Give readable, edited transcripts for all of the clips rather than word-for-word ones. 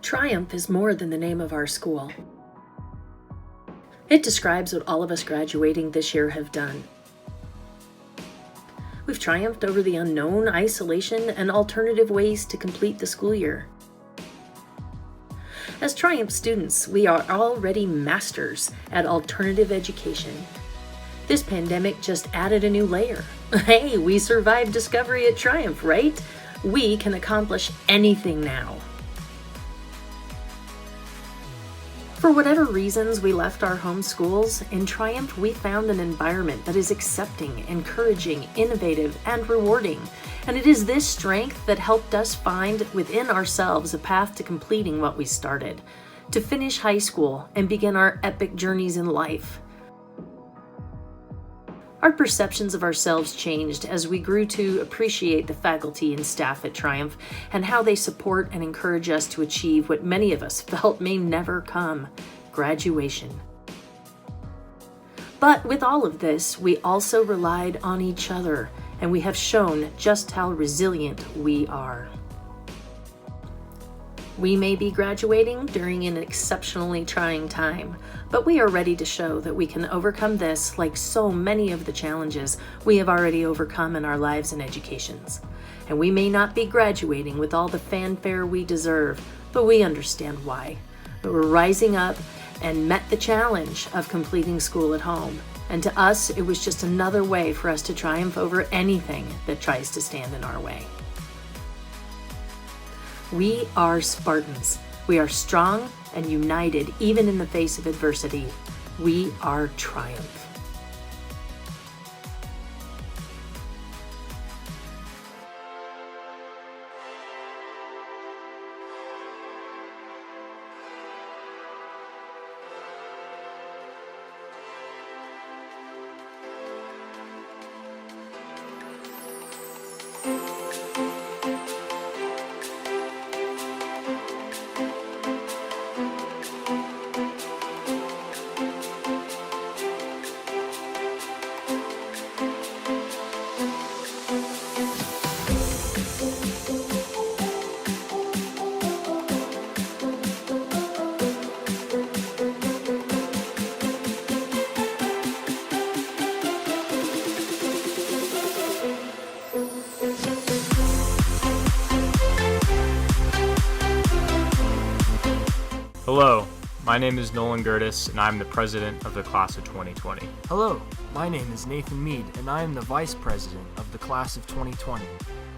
Triumph is more than the name of our school. It describes what all of us graduating this year have done. We've triumphed over the unknown, isolation, and alternative ways to complete the school year. As Triumph students, we are already masters at alternative education. This pandemic just added a new layer. Hey, we survived discovery at Triumph, right? We can accomplish anything now. For whatever reasons we left our home schools, in Triumph we found an environment that is accepting, encouraging, innovative, and rewarding. And it is this strength that helped us find within ourselves a path to completing what we started, to finish high school and begin our epic journeys in life. Our perceptions of ourselves changed as we grew to appreciate the faculty and staff at Triumph and how they support and encourage us to achieve what many of us felt may never come: graduation. But with all of this, we also relied on each other, and we have shown just how resilient we are. We may be graduating during an exceptionally trying time, but we are ready to show that we can overcome this like so many of the challenges we have already overcome in our lives and educations. And we may not be graduating with all the fanfare we deserve, but we understand why. But we're rising up and met the challenge of completing school at home. And to us, it was just another way for us to triumph over anything that tries to stand in our way. We are Spartans. We are strong and united even in the face of adversity. We are Triumph. Hello, my name is Nolan Gertis, and I'm the president of the class of 2020. Hello, my name is Nathan Mead, and I am the vice president of the class of 2020.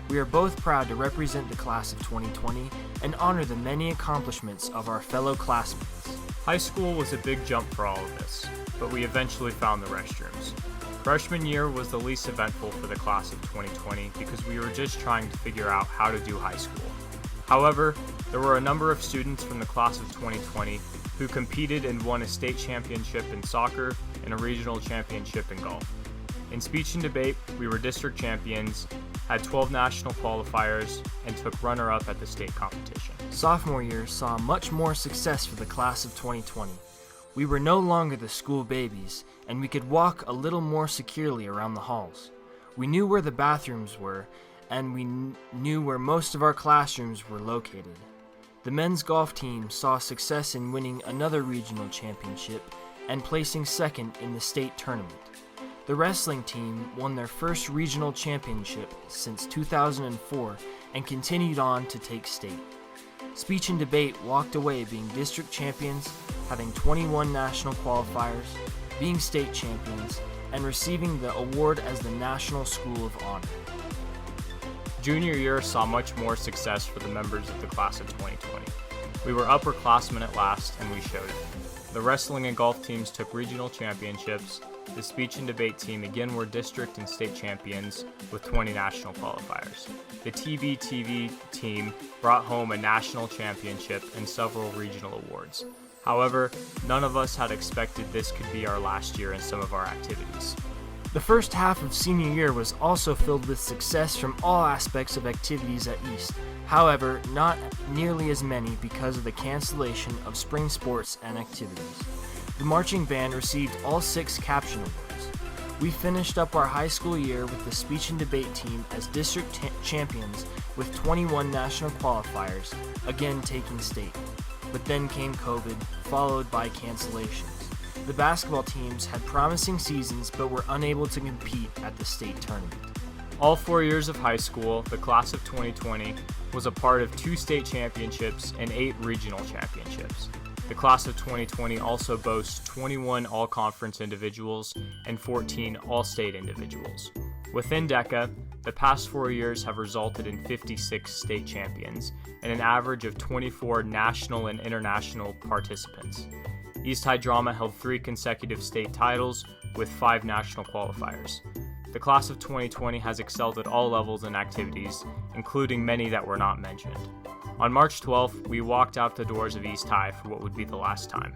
We are both proud to represent the class of 2020 and honor the many accomplishments of our fellow classmates. High school was a big jump for all of us, but we eventually found the restrooms. Freshman year was the least eventful for the class of 2020 because we were just trying to figure out how to do high school. However, there were a number of students from the class of 2020 who competed and won a state championship in soccer and a regional championship in golf. In speech and debate, we were district champions, had 12 national qualifiers, and took runner-up at the state competition. Sophomore year saw much more success for the class of 2020. We were no longer the school babies, and we could walk a little more securely around the halls. We knew where the bathrooms were, and we knew where most of our classrooms were located. The men's golf team saw success in winning another regional championship and placing second in the state tournament. The wrestling team won their first regional championship since 2004 and continued on to take state. Speech and debate walked away being district champions, having 21 national qualifiers, being state champions, and receiving the award as the National School of Honor. Junior year saw much more success for the members of the class of 2020. We were upperclassmen at last, and we showed it. The wrestling and golf teams took regional championships. The speech and debate team again were district and state champions with 20 national qualifiers. The TV team brought home a national championship and several regional awards. However, none of us had expected this could be our last year in some of our activities. The first half of senior year was also filled with success from all aspects of activities at East. However, not nearly as many because of the cancellation of spring sports and activities. The marching band received all 6 caption awards. We finished up our high school year with the speech and debate team as district champions with 21 national qualifiers, again taking state. But then came COVID, followed by cancellations. The basketball teams had promising seasons but were unable to compete at the state tournament. All 4 years of high school, the class of 2020 was a part of 2 state championships and 8 regional championships. The class of 2020 also boasts 21 all-conference individuals and 14 all-state individuals. Within DECA, the past 4 years have resulted in 56 state champions and an average of 24 national and international participants. East High Drama held 3 consecutive state titles with 5 national qualifiers. The class of 2020 has excelled at all levels and activities, including many that were not mentioned. On March 12th, we walked out the doors of East High for what would be the last time.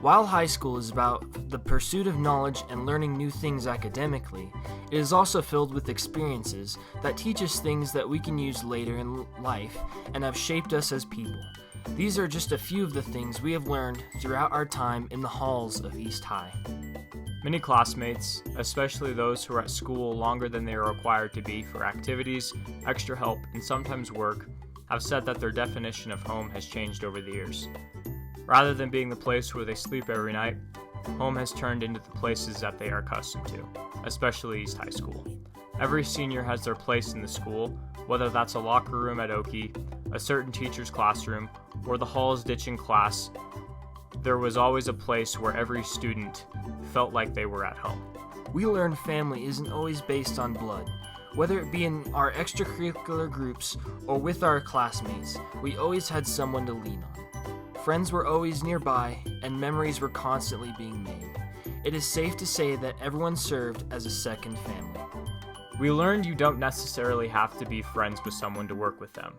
While high school is about the pursuit of knowledge and learning new things academically, it is also filled with experiences that teach us things that we can use later in life and have shaped us as people. These are just a few of the things we have learned throughout our time in the halls of East High. Many classmates, especially those who are at school longer than they are required to be for activities, extra help, and sometimes work, have said that their definition of home has changed over the years. Rather than being the place where they sleep every night, home has turned into the places that they are accustomed to, especially East High School. Every senior has their place in the school, whether that's a locker room at Oki, a certain teacher's classroom, or the halls ditching class. There was always a place where every student felt like they were at home. We learned family isn't always based on blood. Whether it be in our extracurricular groups or with our classmates, we always had someone to lean on. Friends were always nearby, and memories were constantly being made. It is safe to say that everyone served as a second family. We learned you don't necessarily have to be friends with someone to work with them.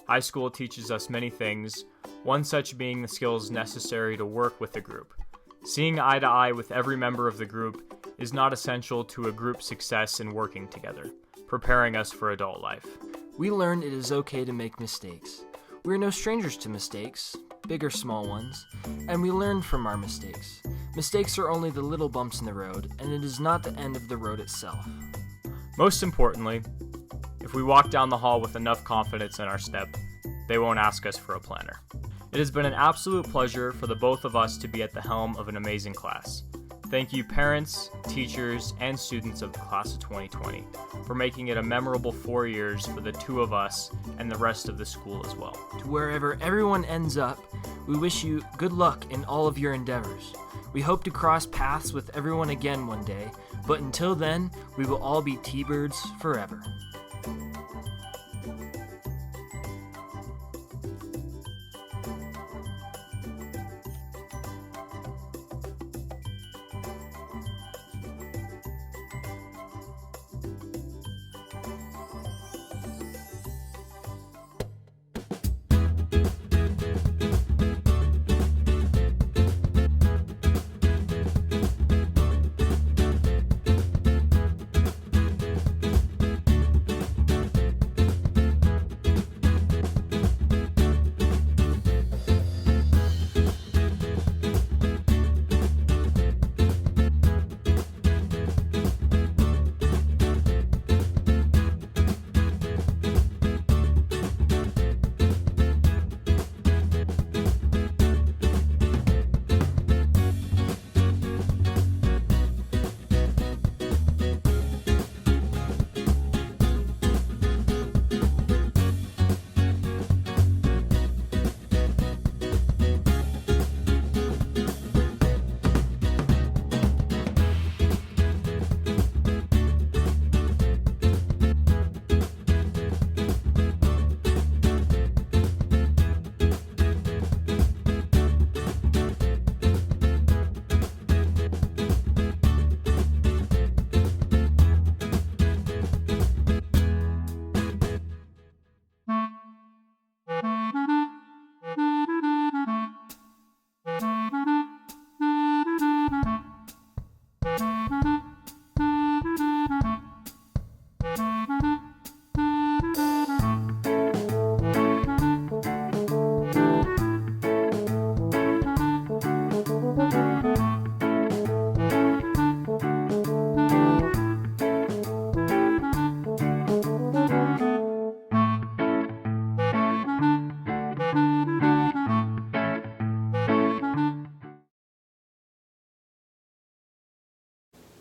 High school teaches us many things, one such being the skills necessary to work with a group. Seeing eye to eye with every member of the group is not essential to a group success in working together, preparing us for adult life. We learned it is okay to make mistakes. We are no strangers to mistakes, big or small ones, and we learn from our mistakes. Mistakes are only the little bumps in the road, and it is not the end of the road itself. Most importantly, if we walk down the hall with enough confidence in our step, they won't ask us for a planner. It has been an absolute pleasure for the both of us to be at the helm of an amazing class. Thank you parents, teachers, and students of the class of 2020 for making it a memorable 4 years for the two of us and the rest of the school as well. To wherever everyone ends up, we wish you good luck in all of your endeavors. We hope to cross paths with everyone again one day, but until then, we will all be T-Birds forever.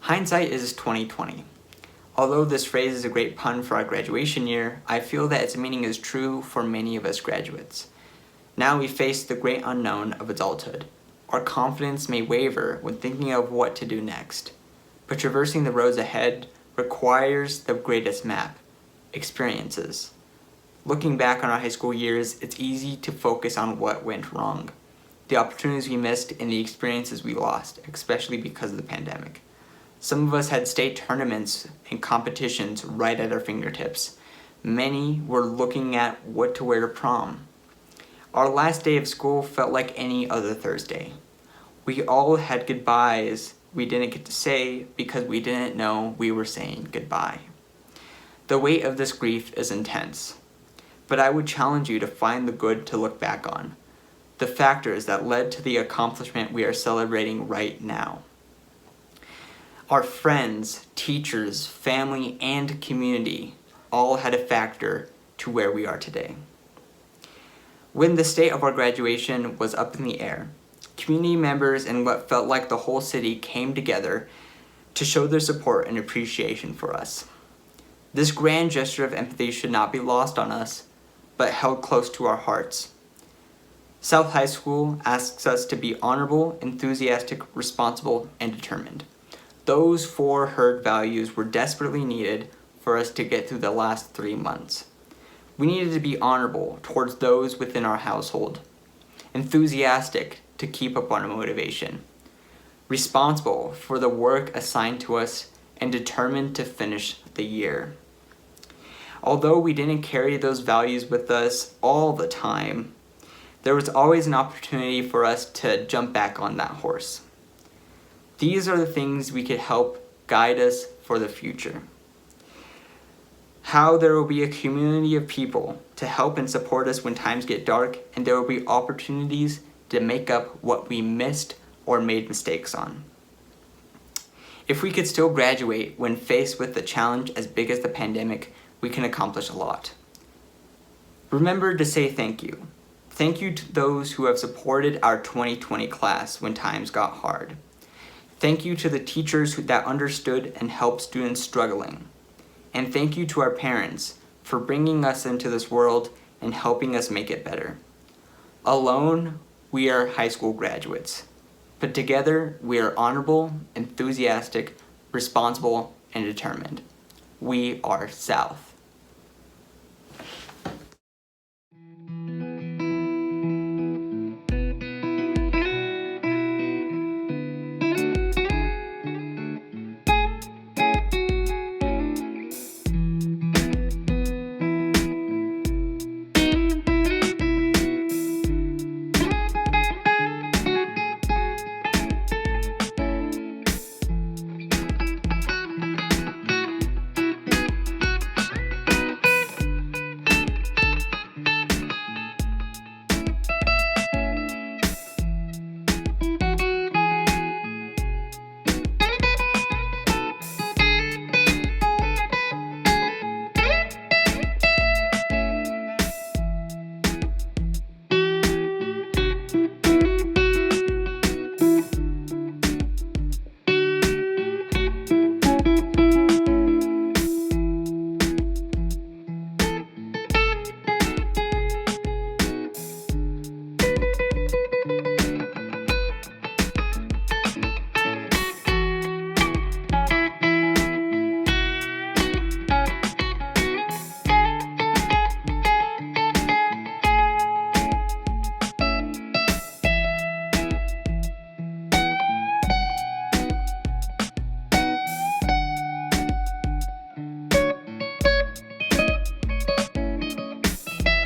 Hindsight is 2020. Although this phrase is a great pun for our graduation year, I feel that its meaning is true for many of us graduates. Now we face the great unknown of adulthood. Our confidence may waver when thinking of what to do next, but traversing the roads ahead requires the greatest map: experiences. Looking back on our high school years, it's easy to focus on what went wrong, the opportunities we missed, and the experiences we lost, especially because of the pandemic. Some of us had state tournaments and competitions right at our fingertips. Many were looking at what to wear to prom. Our last day of school felt like any other Thursday. We all had goodbyes we didn't get to say because we didn't know we were saying goodbye. The weight of this grief is intense, but I would challenge you to find the good to look back on, the factors that led to the accomplishment we are celebrating right now. Our friends, teachers, family, and community all had a factor to where we are today. When the state of our graduation was up in the air, community members and what felt like the whole city came together to show their support and appreciation for us. This grand gesture of empathy should not be lost on us, but held close to our hearts. South High School asks us to be honorable, enthusiastic, responsible, and determined. Those 4 herd values were desperately needed for us to get through the last 3 months. We needed to be honorable towards those within our household, enthusiastic to keep up our motivation, responsible for the work assigned to us, and determined to finish the year. Although we didn't carry those values with us all the time, there was always an opportunity for us to jump back on that horse. These are the things we could help guide us for the future. How there will be a community of people to help and support us when times get dark, and there will be opportunities to make up what we missed or made mistakes on. If we could still graduate when faced with a challenge as big as the pandemic, we can accomplish a lot. Remember to say thank you. Thank you to those who have supported our 2020 class when times got hard. Thank you to the teachers that understood and helped students struggling. And thank you to our parents for bringing us into this world and helping us make it better. Alone, we are high school graduates, but together we are honorable, enthusiastic, responsible, and determined. We are South.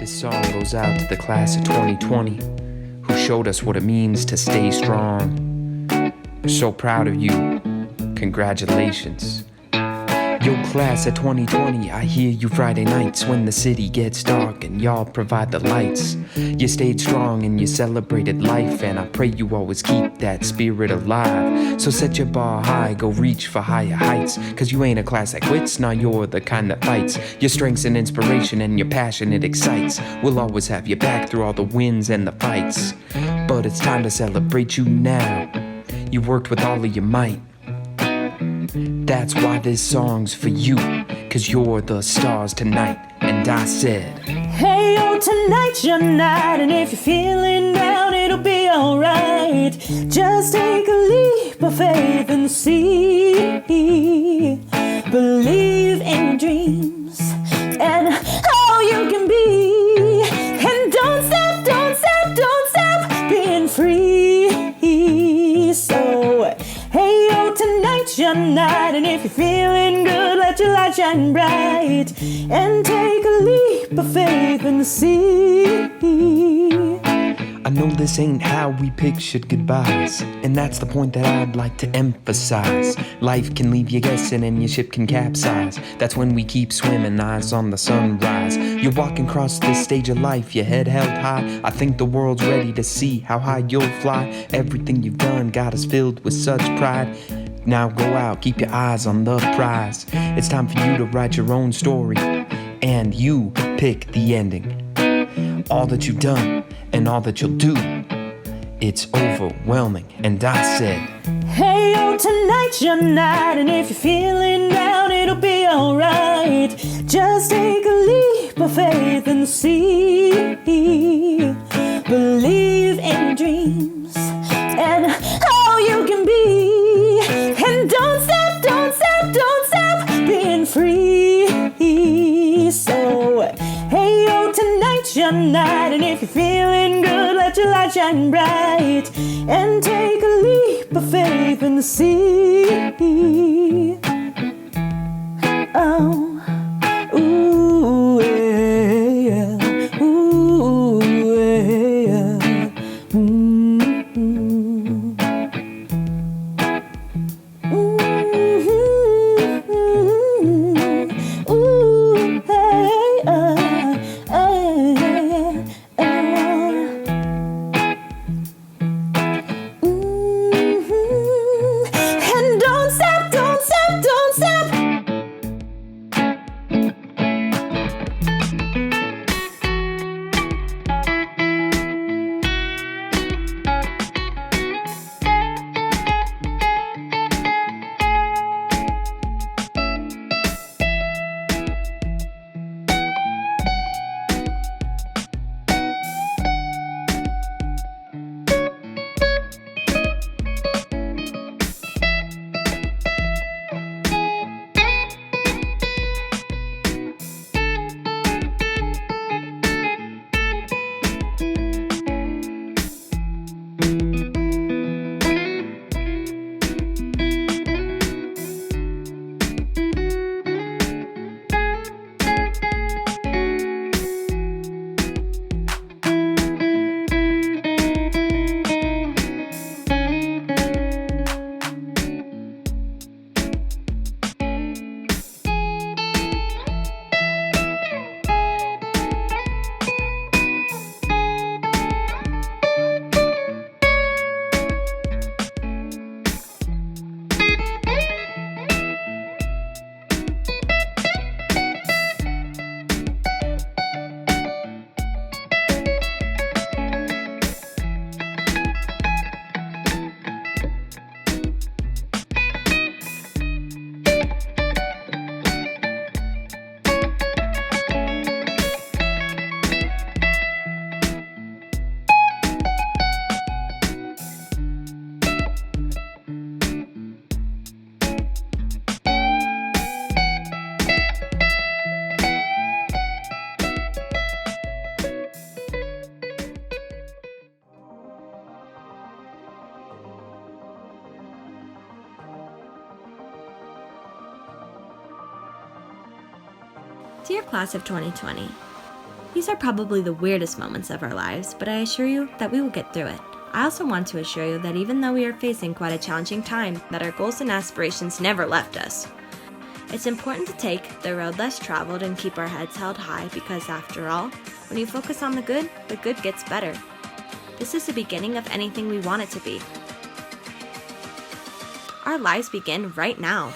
This song goes out to the class of 2020 who showed us what it means to stay strong. We're so proud of you. Congratulations. Yo, class of 2020, I hear you Friday nights when the city gets dark and y'all provide the lights. You stayed strong and you celebrated life, and I pray you always keep that spirit alive. So set your bar high, go reach for higher heights, cause you ain't a class that quits, nah, you're the kind that fights. Your strength's an inspiration and your passion, it excites. We'll always have your back through all the wins and the fights. But it's time to celebrate you now. You worked with all of your might. That's why this song's for you, 'cause you're the stars tonight. And I said, hey, yo, tonight's your night, and if you're feeling down, it'll be alright. Just take a leap of faith and see. Believe in dreams and how you can be. And don't stop, don't stop, don't stop being free. So, hey, yo, tonight's your night, and if you're feeling good, let your light shine bright. And take a leap of faith and see. I know this ain't how we pictured goodbyes, and that's the point that I'd like to emphasize. Life can leave you guessing and your ship can capsize. That's when we keep swimming, eyes on the sunrise. You're walking across this stage of life, your head held high. I think the world's ready to see how high you'll fly. Everything you've done got us filled with such pride. Now go out, keep your eyes on the prize. It's time for you to write your own story, and you pick the ending. All that you've done and all that you'll do, it's overwhelming. And I said, hey, yo, tonight's your night, and if you're feeling down, it'll be alright. Just take a leap of faith and see. Believe in dreams and how you can be. And don't stop, don't stop, don't stop being free. So, hey, yo, tonight's your night, and if you're feeling good, let your light shine bright. And take a leap of faith and see. Oh, ooh, yeah, ooh, yeah, and don't stop, don't stop, don't stop. Dear Class of 2020, these are probably the weirdest moments of our lives, but I assure you that we will get through it. I also want to assure you that even though we are facing quite a challenging time, that our goals and aspirations never left us. It's important to take the road less traveled and keep our heads held high because after all, when you focus on the good gets better. This is the beginning of anything we want it to be. Our lives begin right now.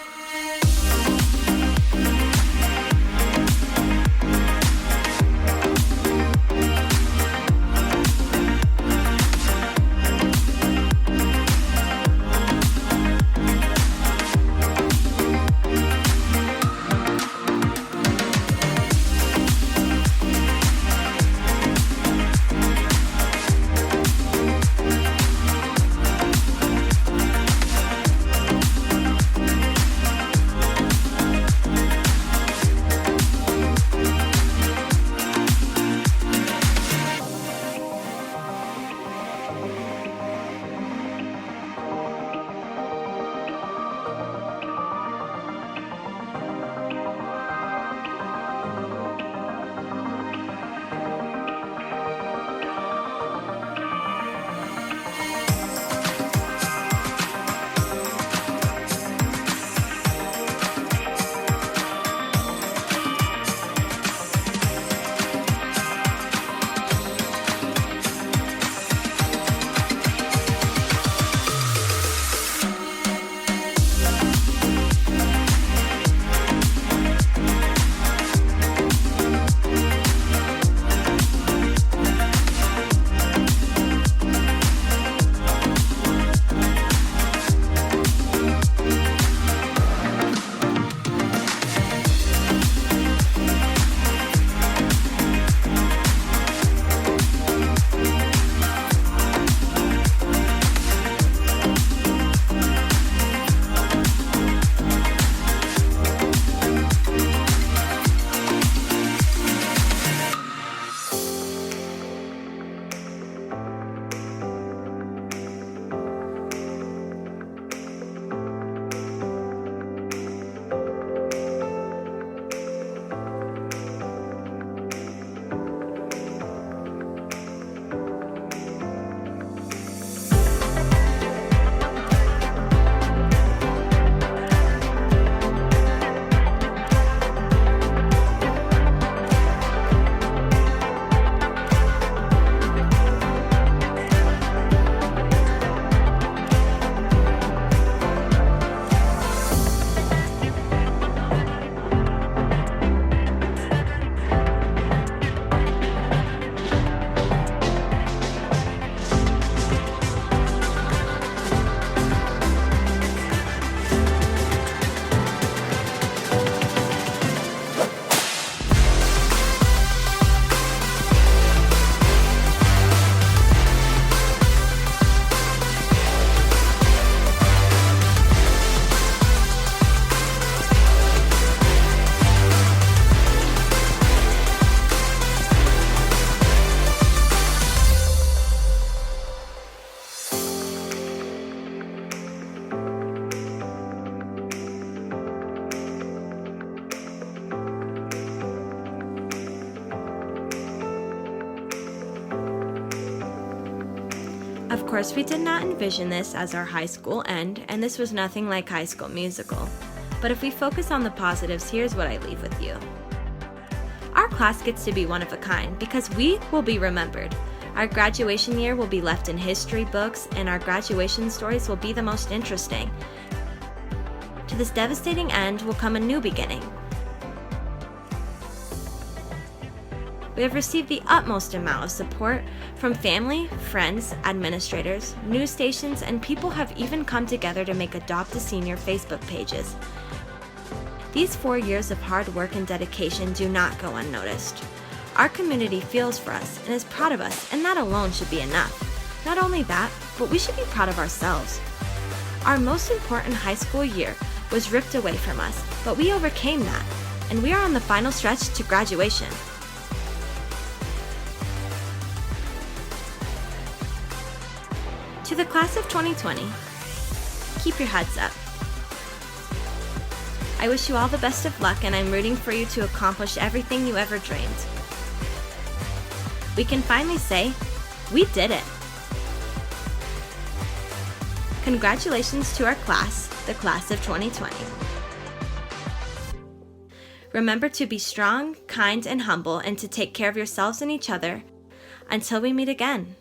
Of course, we did not envision this as our high school end, and this was nothing like High School Musical. But if we focus on the positives, here's what I leave with you. Our class gets to be one of a kind because we will be remembered. Our graduation year will be left in history books, and our graduation stories will be the most interesting. To this devastating end will come a new beginning. We have received the utmost amount of support from family, friends, administrators, news stations, and people have even come together to make Adopt a Senior Facebook pages. These 4 years of hard work and dedication do not go unnoticed. Our community feels for us and is proud of us, and that alone should be enough. Not only that, but we should be proud of ourselves. Our most important high school year was ripped away from us, but we overcame that, and we are on the final stretch to graduation. To the class of 2020, keep your heads up. I wish you all the best of luck, and I'm rooting for you to accomplish everything you ever dreamed. We can finally say, we did it. Congratulations to our class, the class of 2020. Remember to be strong, kind, and humble, and to take care of yourselves and each other. Until we meet again.